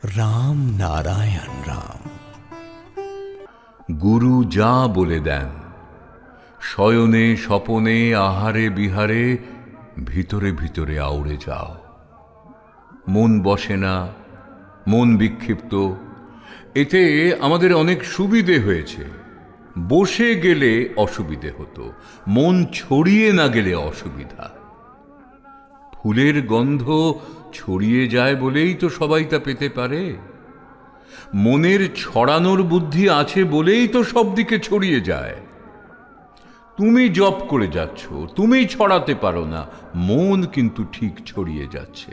রাম নারায়ণ রাম। গুরু যা বলে দেন, শয়নে স্বপনে আহারে বিহারে ভিতরে ভিতরে আউড়ে যাও। মন বসে না, মন বিক্ষিপ্ত। এতে আমাদের অনেক সুবিধে হয়েছে। বসে গেলে অসুবিধে হতো, মন ছড়িয়ে না গেলে অসুবিধা। ফুলের গন্ধ ছড়িয়ে যায় বলেই তো সবাই তা পেতে পারে। মনের ছড়ানোর বুদ্ধি আছে বলেই তো সব দিকে ছড়িয়ে যায়। তুমি জপ করে যাচ্ছ, তুমি ছড়াতে পারো না, মন কিন্তু ঠিক ছড়িয়ে যাচ্ছে,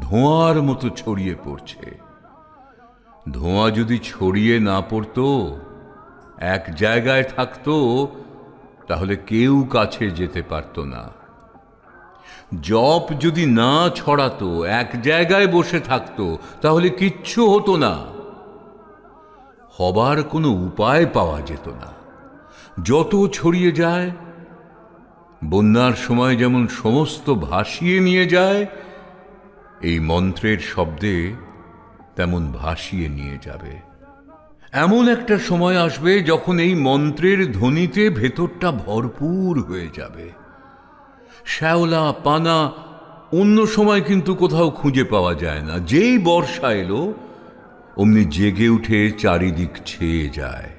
ধোঁয়ার মতো ছড়িয়ে পড়ছে। ধোঁয়া যদি ছড়িয়ে না পড়তো, এক জায়গায় থাকতো, তাহলে কেউ কাছে যেতে পারত না। জপ যদি না ছড়াতো, এক জায়গায় বসে থাকতো, তাহলে কিচ্ছু হতো না। হবার কোনো উপায় পাওয়া যেত না। যত ছড়িয়ে যায়, বন্যার সময় যেমন সমস্ত ভাসিয়ে নিয়ে যায়, এই মন্ত্রের শব্দে তেমন ভাসিয়ে নিয়ে যাবে। এমন একটা সময় আসবে যখন এই মন্ত্রের ধ্বনিতে ভেতরটা ভরপুর হয়ে যাবে। শ্যাওলা পানা অন্য সময় কিন্তু কোথাও খুঁজে পাওয়া যায় না। যেই বর্ষা এলো, অমনি জেগে উঠে চারিদিক ছেয়ে যায়।